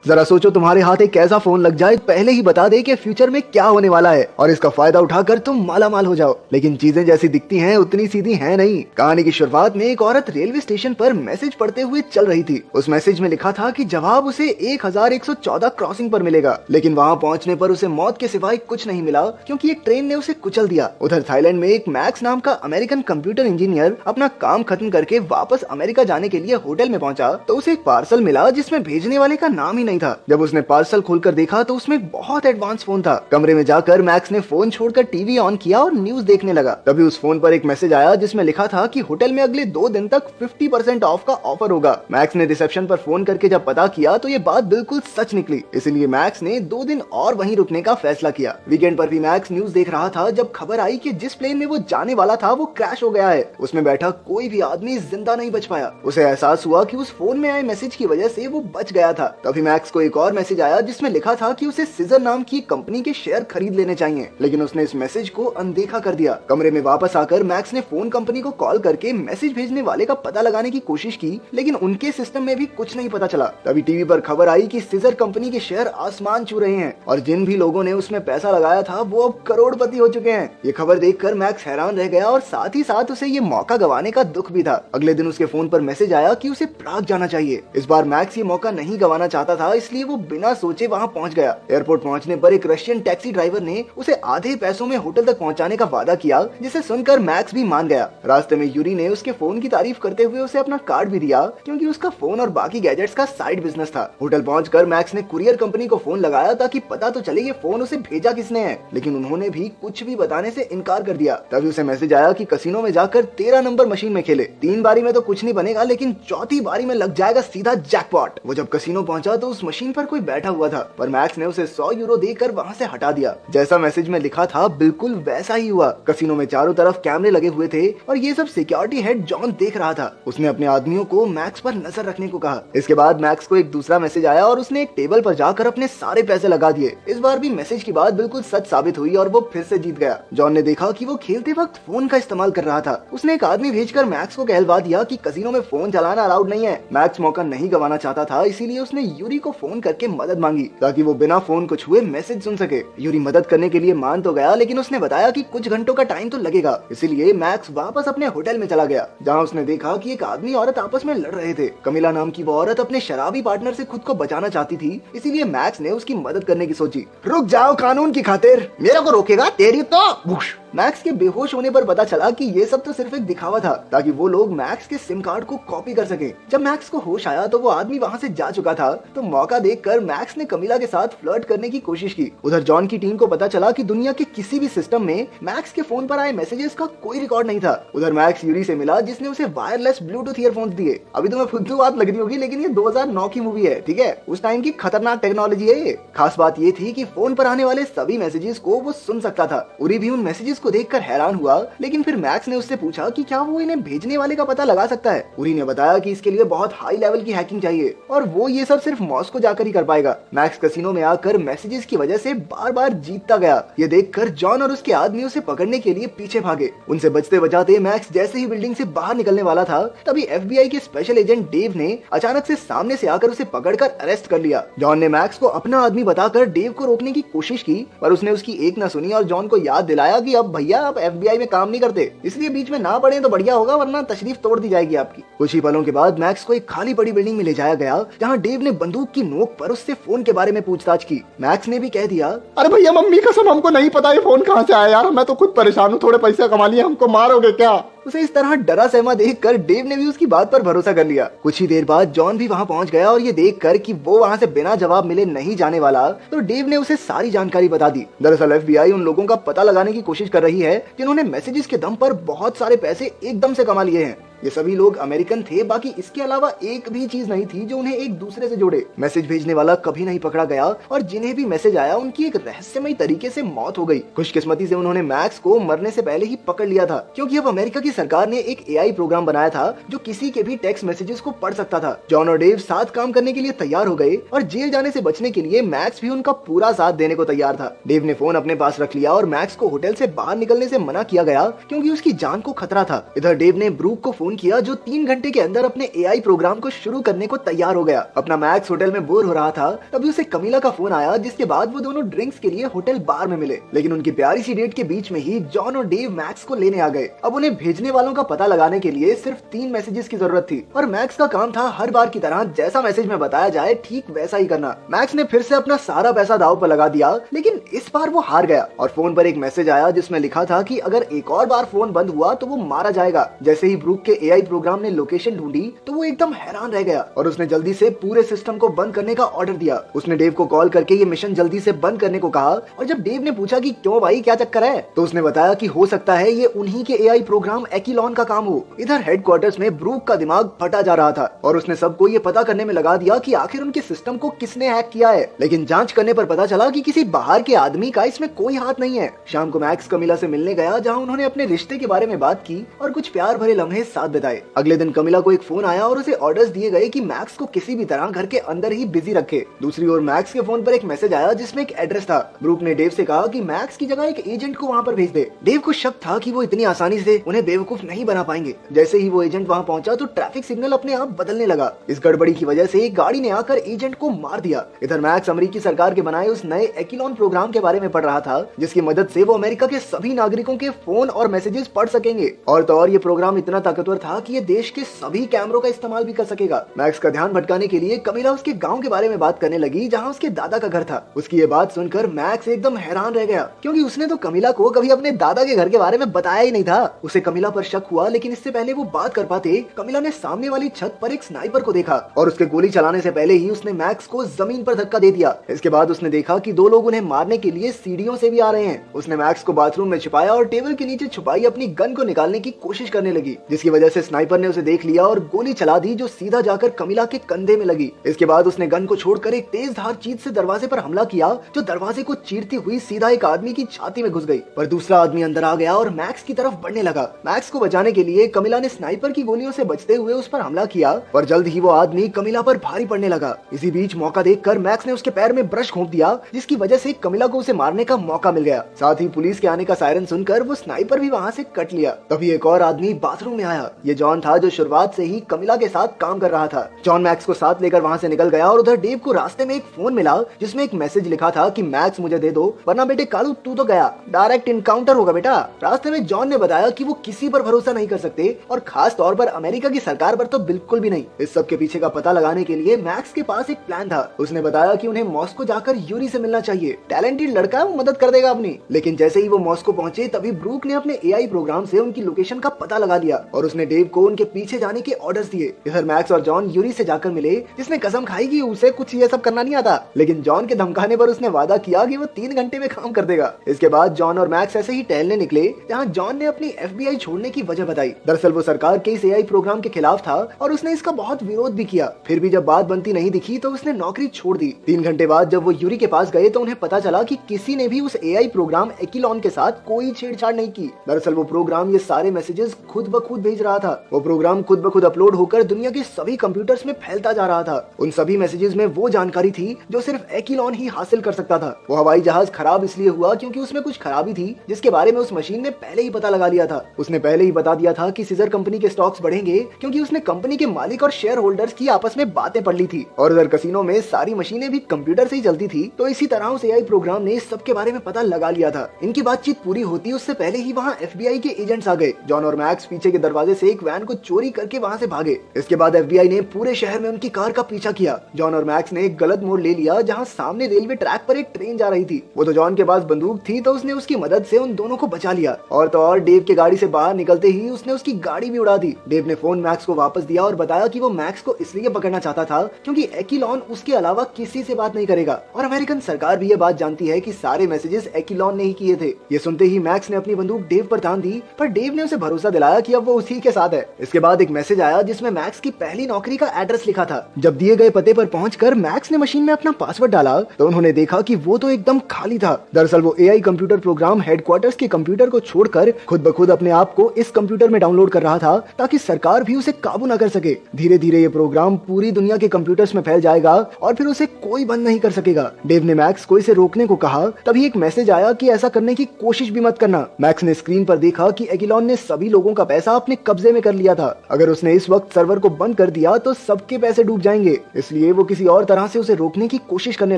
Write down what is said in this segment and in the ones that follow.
जरा सोचो, तुम्हारे हाथ एक ऐसा फोन लग जाए पहले ही बता दे कि फ्यूचर में क्या होने वाला है और इसका फायदा उठाकर तुम माला माल हो जाओ। लेकिन चीजें जैसी दिखती हैं उतनी सीधी हैं नहीं। कहानी की शुरुआत में एक औरत रेलवे स्टेशन पर मैसेज पढ़ते हुए चल रही थी। उस मैसेज में लिखा था कि जवाब उसे 1114 क्रॉसिंग पर मिलेगा, लेकिन वहाँ पहुँचने पर उसे मौत के सिवाय कुछ नहीं मिला क्योंकि एक ट्रेन ने उसे कुचल दिया। उधर थाईलैंड में एक मैक्स नाम का अमेरिकन कंप्यूटर इंजीनियर अपना काम खत्म करके वापस अमेरिका जाने के लिए होटल में पहुंचा तो उसे एक पार्सल मिला जिसमें भेजने वाले का नाम ही नहीं था। जब उसने पार्सल खोलकर देखा तो उसमें एक बहुत एडवांस फोन था। कमरे में जाकर मैक्स ने फोन छोड़कर टीवी ऑन किया और न्यूज देखने लगा। तभी उस फोन पर एक मैसेज आया जिसमें लिखा था कि होटल में अगले 2 दिन तक 50% ऑफ का ऑफर होगा। मैक्स ने रिसेप्शन पर फोन करके जब पता किया तो ये बात बिल्कुल सच निकली। इसलिए मैक्स ने 2 दिन और वहीं रुकने का फैसला किया। वीकेंड पर भी मैक्स न्यूज देख रहा था जब खबर आई कि जिस प्लेन में वो जाने वाला था वो क्रैश हो गया है। उसमें बैठा कोई भी आदमी जिंदा नहीं बच पाया। उसे एहसास हुआ कि उस फोन में आए मैसेज की वजह से वो बच गया था। तभी मैक्स को एक और मैसेज आया जिसमें लिखा था कि उसे सीजर नाम की कंपनी के शेयर खरीद लेने चाहिए, लेकिन उसने इस मैसेज को अनदेखा कर दिया। कमरे में वापस आकर मैक्स ने फोन कंपनी को कॉल करके मैसेज भेजने वाले का पता लगाने की कोशिश की, लेकिन उनके सिस्टम में भी कुछ नहीं पता चला। तभी टीवी पर खबर आई कि सीजर कंपनी के शेयर आसमान छू रहे हैं और जिन भी लोगों ने उसमें पैसा लगाया था वो अब करोड़पति हो चुके हैं। ये खबर देखकर मैक्स हैरान रह गया और साथ ही साथ उसे ये मौका गंवाने का दुख भी था। अगले दिन उसके फोन पर मैसेज आया कि उसे प्राग जाना चाहिए। इस बार मैक्स ये मौका नहीं गंवाना चाहता था, इसलिए वो बिना सोचे वहां पहुंच गया। एयरपोर्ट पहुंचने पर एक रशियन टैक्सी ड्राइवर ने उसे आधे पैसों में होटल तक पहुंचाने का वादा किया, जिसे सुनकर मैक्स भी मान गया। रास्ते में यूरी ने उसके फोन की तारीफ करते हुए उसे अपना कार्ड भी दिया क्योंकि उसका फोन और बाकी गैजेट्स का साइड बिजनेस था। होटल पहुंचकर मैक्स ने कुरियर कंपनी को फोन लगाया ताकि पता तो चले ये फोन उसे भेजा किसने है, लेकिन उन्होंने भी कुछ भी बताने से इनकार कर दिया। तभी उसे मैसेज आया कि कसिनो में जाकर 13 नंबर मशीन में खेले। 3 बारी में तो कुछ नहीं बनेगा, लेकिन 4थी बारी में लग जाएगा सीधा जैकपॉट। वो जब कसिनो पहुंचा तो उस मशीन पर कोई बैठा हुआ था, पर मैक्स ने उसे 100 यूरो देकर वहां से हटा दिया। जैसा मैसेज में लिखा था बिल्कुल वैसा ही हुआ। कसिनो में चारों तरफ कैमरे लगे हुए थे और ये सब सिक्योरिटी हेड जॉन देख रहा था। उसने अपने आदमियों को मैक्स पर नजर रखने को कहा। इसके बाद मैक्स को एक दूसरा मैसेज आया और उसने एक टेबल पर जाकर अपने सारे पैसे लगा दिए। इस बार भी मैसेज की बात बिल्कुल सच साबित हुई और वो फिर से जीत गया। जॉन ने देखा कि वो खेलते वक्त फोन का इस्तेमाल कर रहा था। उसने एक आदमी भेजकर मैक्स को कहलवा दिया कि कसिनो में फोन चलाना अलाउड नहीं है। मैक्स मौका नहीं गंवाना चाहता था, इसीलिए उसने यूरी को फोन करके मदद मांगी ताकि वो बिना फोन को छुए मैसेज सुन सके। यूरी मदद करने के लिए मान तो गया, लेकिन उसने बताया कि कुछ घंटों का टाइम तो लगेगा। इसीलिए मैक्स वापस अपने होटल में चला गया, जहाँ उसने देखा कि एक आदमी औरत आपस में लड़ रहे थे। कमिला नाम की वो औरत अपने शराबी पार्टनर से खुद को बचाना चाहती थी, इसीलिए मैक्स ने उसकी मदद करने की सोची। रुक जाओ कानून की खातिर, मेरे को रोकेगा तेरी तो। मैक्स के बेहोश होने पर पता चला कि ये सब तो सिर्फ एक दिखावा था ताकि वो लोग मैक्स के सिम कार्ड को कॉपी कर सके। जब मैक्स को होश आया तो वो आदमी वहाँ से जा चुका था। तो मौका देखकर मैक्स ने कमिला के साथ फ्लर्ट करने की कोशिश की। उधर जॉन की टीम को पता चला कि दुनिया के किसी भी सिस्टम में मैक्स के फोन पर आए मैसेजेस का कोई रिकॉर्ड नहीं था। उधर मैक्स यूरी से मिला जिसने उसे वायरलेस ब्लूटूथ ईयरफोन्स दिए। अभी तुम्हें फुद्दू बात लग रही होगी, लेकिन ये 2009 की मूवी है, ठीक है? उस टाइम की खतरनाक टेक्नोलॉजी है ये। खास बात ये थी कि फोन पर आने वाले सभी मैसेजेस को वो सुन सकता था। उरी भी उन मैसेजेस को देखकर हैरान हुआ, लेकिन फिर मैक्स ने उससे पूछा कि क्या वो इन्हें भेजने वाले का पता लगा सकता है। उरी ने बताया कि इसके लिए बहुत हाई लेवल की हैकिंग चाहिए और वो ये सब सिर्फ मॉस्को जाकर ही कर पाएगा। मैक्स कसिनो में आकर मैसेजेस की वजह से बार बार जीतता गया। ये देखकर जॉन और उसके आदमी उसे पकड़ने के लिए पीछे भागे। उनसे बचते बचाते मैक्स जैसे ही बिल्डिंग से बाहर निकलने वाला था, तभी एफबीआई के स्पेशल एजेंट डेव ने अचानक से सामने से आकर उसे पकड़कर अरेस्ट कर लिया। जॉन ने मैक्स को अपना आदमी बताकर डेव को रोकने की कोशिश की, पर उसने उसकी एक न सुनी और जॉन को याद दिलाया कि अब भैया आप एफबीआई में काम नहीं करते, इसलिए बीच में ना पड़े तो बढ़िया होगा, वरना तशरीफ तोड़ दी जाएगी आपकी। कुछ ही पलों के बाद मैक्स को एक खाली पड़ी बिल्डिंग में ले जाया गया, जहां डेव ने बंदूक की नोक पर उससे फोन के बारे में पूछताछ की। मैक्स ने भी कह दिया, अरे भैया मम्मी कसम हमको नहीं पता ये फोन कहाँ से आया यार, मैं तो खुद परेशान हूँ, थोड़े पैसे कमा लिए, हमको मारोगे क्या? उसे इस तरह डरा सहमा देखकर डेव ने भी उसकी बात पर भरोसा कर लिया। कुछ ही देर बाद जॉन भी वहां पहुंच गया और ये देखकर कि वो वहां से बिना जवाब मिले नहीं जाने वाला, तो डेव ने उसे सारी जानकारी बता दी। दरअसल एफबीआई उन लोगों का पता लगाने की कोशिश कर रही है जिन्होंने मैसेजेस के दम पर बहुत सारे पैसे एकदम से कमा लिए हैं। ये सभी लोग अमेरिकन थे, बाकी इसके अलावा एक भी चीज नहीं थी जो उन्हें एक दूसरे से जोड़े। मैसेज भेजने वाला कभी नहीं पकड़ा गया और जिन्हें भी मैसेज आया उनकी एक रहस्यमय तरीके से मौत हो गई। खुशकिस्मती से उन्होंने मैक्स को मरने से पहले ही पकड़ लिया था, क्योंकि अब अमेरिका की सरकार ने एक एआई प्रोग्राम बनाया था जो किसी के भी टेक्स्ट मैसेजेस को पढ़ सकता था। जॉन और डेव साथ काम करने के लिए तैयार हो गए और जेल जाने से बचने के लिए मैक्स भी उनका पूरा साथ देने को तैयार था। डेव ने फोन अपने पास रख लिया और मैक्स को होटल से बाहर निकलने से मना किया गया क्योंकि उसकी जान को खतरा था। इधर डेव ने ब्रूक को फोन किया जो 3 घंटे के अंदर अपने एआई प्रोग्राम को शुरू करने को तैयार हो गया। अपना मैक्स होटल में बोर हो रहा था, तभी उसे कमीला का फोन आया, जिसके बाद वो दोनों ड्रिंक्स के लिए होटल बार में मिले। लेकिन उनकी प्यारी सी डेट के बीच में ही जॉन और डेव मैक्स को लेने आ गए। अब उन्हें भेजने वालों का पता लगाने के लिए सिर्फ 3 मैसेजेस की जरूरत थी और मैक्स का काम था हर बार की तरह जैसा मैसेज में बताया जाए ठीक वैसा ही करना। मैक्स ने फिर से अपना सारा पैसा दांव पर लगा दिया, लेकिन इस बार वो हार गया और फोन पर एक मैसेज आया जिसमें लिखा था कि अगर एक और बार फोन बंद हुआ तो वो मारा जाएगा। जैसे ही ब्रूक के एआई प्रोग्राम ने लोकेशन ढूंढी तो वो एकदम हैरान रह गया और उसने जल्दी से पूरे सिस्टम को बंद करने का ऑर्डर दिया। उसने डेव को कॉल करके ये मिशन जल्दी से बंद करने को कहा और जब डेव ने पूछा कि क्यों भाई, क्या चक्कर है, तो उसने बताया कि हो सकता है ये उन्हीं के एआई प्रोग्राम एक्िलॉन का काम हो। इधर हेडक्वार्टर्स में ब्रूक का दिमाग फटा जा रहा था और उसने सबको ये पता करने में लगा दिया कि आखिर उनके सिस्टम को किसने हैक किया है। लेकिन जांच करने पर पता चला कि किसी बाहर के आदमी का इसमें कोई हाथ नहीं है। शाम को मैक्स कमीला से मिलने गया, जहां उन्होंने अपने रिश्ते के बारे में बात की और कुछ प्यार भरे लम्हे साथ बिताए। अगले दिन कमीला को एक फोन आया और उसे ऑर्डर्स दिए गए कि मैक्स को किसी भी तरह घर के अंदर ही बिजी रखे। दूसरी ओर मैक्स के फोन पर एक मैसेज आया जिसमें एक एड्रेस था। ब्रूक ने डेव से कहा कि मैक्स की जगह एक एजेंट को वहां पर भेज दे। डेव को शक था कि वो इतनी आसानी से उन्हें बेवकूफ नहीं बना पाएंगे। जैसे ही वो एजेंट वहां पहुंचा तो ट्रैफिक सिग्नल अपने आप बदलने लगा। इस गड़बड़ी की वजह से एक गाड़ी ने आकर एजेंट को मार दिया। इधर मैक्स अमेरिकी सरकार के बनाए उस नए एक्िलॉन प्रोग्राम के बारे में पढ़ रहा था, जिसकी मदद से वो अमेरिका के सभी नागरिकों के फोन और मैसेजेस पढ़ सकेंगे। और तो और ये प्रोग्राम इतना ताकतवर था कि ये देश के सभी कैमरों का इस्तेमाल भी कर सकेगा। मैक्स का ध्यान भटकाने के लिए कमीला उसके गांव के बारे में बात करने लगी, जहां उसके दादा का घर था। उसकी ये बात सुनकर मैक्स एकदम हैरान रह गया, क्योंकि उसने तो कमीला को कभी अपने दादा के घर के बारे में बताया ही नहीं था। उसे कमीला पर शक हुआ, लेकिन इससे पहले वो बात कर पाते कमीला ने सामने वाली छत पर एक स्नाइपर को देखा और उसके गोली चलाने से पहले ही उसने मैक्स को जमीन पर धक्का दे दिया। इसके बाद उसने देखा कि 2 लोग उन्हें मारने के लिए सीढ़ियों से भी आ रहे हैं। उसने मैक्स को बाथरूम में छिपाया और टेबल के नीचे छुपाई अपनी गन को निकालने की कोशिश करने लगी, जिसकी वजह से स्नाइपर ने उसे देख लिया और गोली चला दी जो सीधा जाकर कमीला के कंधे में लगी। इसके बाद उसने गन को छोड़कर एक तेज धार चीज से दरवाजे पर हमला किया, जो दरवाजे को चीरती हुई सीधा एक आदमी की छाती में घुस गई। पर दूसरा आदमी अंदर आ गया और मैक्स की तरफ बढ़ने लगा। मैक्स को बचाने के लिए कमीला ने स्नाइपर की गोलियों से बचते हुए उस पर हमला किया, पर जल्द ही वो आदमी कमीला पर भारी पड़ने लगा। इसी बीच मौका देखकर मैक्स ने उसके पैर में ब्रश घोंप दिया, जिसकी वजह से कमीला को उसे मारने का मौका मिल गया। साथ ही पुलिस के आने का सायरन सुनकर वो स्नाइपर भी वहां से कट लिया। तभी एक और आदमी बाथरूम में आया। ये जॉन था, जो शुरुआत से ही कमीला के साथ काम कर रहा था। जॉन मैक्स को साथ लेकर वहां से निकल गया और उधर डेव को रास्ते में एक फोन मिला, जिसमें एक मैसेज लिखा था कि मैक्स मुझे दे दो, वरना बेटे कालू तू तो गया, डायरेक्ट इनकाउंटर होगा बेटा। रास्ते में जॉन ने बताया कि वो किसी पर भरोसा नहीं कर सकते और खास तौर पर अमेरिका की सरकार पर तो बिल्कुल भी नहीं। इस सब के पीछे का पता लगाने के लिए मैक्स के पास एक प्लान था। उसने बताया कि उन्हें मॉस्को जाकर यूरी से मिलना चाहिए। टैलेंटेड लड़का है, वो मदद कर देगा अपनी। लेकिन जैसे ही वो मॉस्को पहुंचे तभी ब्रूक ने अपने एआई प्रोग्राम से उनकी लोकेशन का पता लगा लिया और उसने डेव को उनके पीछे जाने के ऑर्डर्स दिए। इधर मैक्स और जॉन यूरी से जाकर मिले, जिसने कसम खाई कि उसे कुछ ये सब करना नहीं आता। लेकिन जॉन के धमकाने पर उसने वादा किया कि वो 3 घंटे में काम कर देगा। इसके बाद जॉन और मैक्स ऐसे ही टहलने निकले, जहां जॉन ने अपनी एफबीआई छोड़ने की वजह बताई। दरअसल वो सरकार के इस एआई प्रोग्राम के खिलाफ था और उसने इसका बहुत विरोध भी किया। फिर भी जब बात बनती नहीं दिखी तो उसने नौकरी छोड़ दी। 3 घंटे बाद जब वो यूरी के पास गए तो उन्हें पता चला कि किसी ने भी उस एआई प्रोग्राम एक्िलॉन के साथ कोई छेड़छाड़ नहीं की। दरअसल वो प्रोग्राम ये सारे मैसेजेस खुद ब खुद भेज रहा था। वो प्रोग्राम खुद ब खुद अपलोड होकर दुनिया के सभी कंप्यूटर्स में फैलता जा रहा था। उन सभी मैसेजेस में वो जानकारी थी जो सिर्फ एक्िलॉन ही हासिल कर सकता था। वो हवाई जहाज खराब इसलिए हुआ क्योंकि उसमें कुछ खराबी थी, जिसके बारे में उस मशीन ने पहले ही पता लगा लिया था। उसने पहले ही बता दिया था कि सीजर कंपनी के स्टॉक्स बढ़ेंगे, क्योंकि उसने कंपनी के मालिक और शेयर होल्डर्स की आपस में बातें पढ़ ली थी। और उधर कसिनो में सारी मशीनें भी कंप्यूटर से ही चलती थी, तो इसी तरह उस एआई प्रोग्राम ने इस सब के बारे में पता लगा लिया था। इनकी बातचीत पूरी होती उससे पहले ही वहाँ एफबीआई के एजेंट्स आ गए। जॉन और मैक्स पीछे के दरवाजे से एक वैन को चोरी करके वहाँ से भागे। इसके बाद एफबीआई ने पूरे शहर में उनकी कार का पीछा किया। जॉन और मैक्स ने एक गलत मोड़ ले लिया, जहाँ सामने रेलवे ट्रैक पर एक ट्रेन जा रही थी। वो तो जॉन के पास बंदूक थी, तो उसने उसकी मदद से उन दोनों को बचा लिया। और तो और डेव के गाड़ी से बाहर निकलते ही उसने उसकी गाड़ी भी उड़ा दी। डेव ने फोन मैक्स को वापस दिया और बताया कि वो मैक्स को इसलिए पकड़ना चाहता था क्योंकि एक्िलॉन उसके अलावा किसी से बात नहीं करेगा और अमेरिकन सरकार भी ये बात जानती है कि सारे मैसेजेस एक्िलॉन ने ही किए थे। ये सुनते ही मैक्स ने अपनी बंदूक डेव पर तान दी, पर डेव ने उसे भरोसा दिलाया कि अब वो उसी के साथ है। इसके बाद एक मैसेज आया जिसमें मैक्स की पहली नौकरी का एड्रेस लिखा था। जब दिए गए पते पर पहुंचकर मैक्स ने मशीन में अपना पासवर्ड डाला तो उन्होंने देखा कि वो तो एकदम खाली था। दरअसल वो एआई कंप्यूटर प्रोग्राम हेडक्वार्टर्स के कंप्यूटर को छोड़कर खुद ब खुद अपने आप को इस कंप्यूटर में डाउनलोड कर रहा था, ताकि सरकार भी उसे काबू न कर सके। धीरे धीरे ये प्रोग्राम पूरी दुनिया के कंप्यूटर्स में फैल जाएगा और फिर उसे कोई बंद नहीं कर सकेगा। डेव ने मैक्स को इसे रोकने को कहा, तभी एक मैसेज आया कि ऐसा करने की कोशिश भी मत करना। मैक्स ने स्क्रीन पर देखा कि एक्िलॉन ने सभी लोगों का पैसा अपने कब्जे में कर लिया था। अगर उसने इस वक्त सर्वर को बंद कर दिया तो सबके पैसे डूब जाएंगे, इसलिए वो किसी और तरह से उसे रोकने की कोशिश करने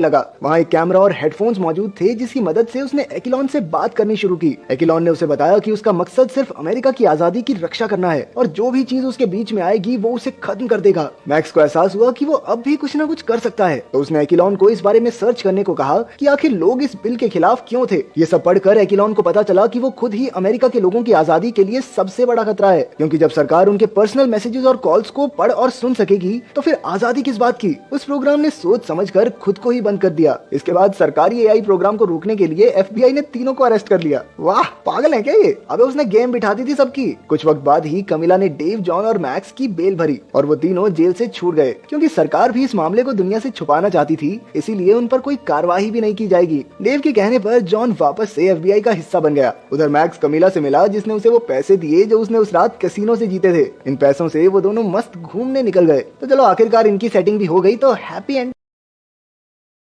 लगा। वहाँ एक कैमरा और हेडफोन्स मौजूद थे जिसकी मदद से उसने एक्विलॉन से बात करनी शुरू की। एक्विलॉन ने उसे बताया कि उसका मकसद सिर्फ अमेरिका की आजादी की रक्षा करना है और जो भी चीज उसके बीच में आएगी वो उसे खत्म कर देगा। मैक्स को एहसास हुआ कि वो अब भी कुछ न कुछ कर सकता है, तो उसने एक्विलॉन को इस बारे में सर्च करने को कहा कि आखिर लोग इस बिल के खिलाफ क्यों थे। ये सब पढ़कर एक्विलॉन को पता चला कि वो खुद ही अमेरिका के लोगों की आजादी के लिए सबसे बड़ा खतरा है, क्योंकि जब सरकार उनके पर्सनल मैसेजेस और कॉल्स को पढ़ और सुन सकेगी तो फिर आजादी किस बात की। उस प्रोग्राम ने सोच समझकर खुद को ही बंद कर दिया। इसके बाद सरकारी एआई प्रोग्राम को रोकने के लिए एफबीआई ने तीनों को अरेस्ट कर लिया। वाह, पागल है क्या ये? अबे उसने गेम बिठा दी थी सबकी। कुछ वक्त बाद ही कमिला ने डेव, जॉन और मैक्स की बेल भरी और वो तीनों जेल से छूट गए, क्योंकि सरकार भी इस मामले को दुनिया से छुपाना चाहती थी, इसीलिए उन पर कोई कार्रवाई भी नहीं की जाएगी। डेव के कहने पर जॉन वापस से एफबीआई का हिस्सा बन गया। उधर मैक्स कमिला से मिला जिसने उसे वो पैसे दिए जो उसने उस रात कैसीनो से जीते थे। इन पैसों से वो दोनों मस्त घूमने निकल गए। तो चलो, आखिरकार इनकी सेटिंग भी हो गई, तो हैप्पी एंड।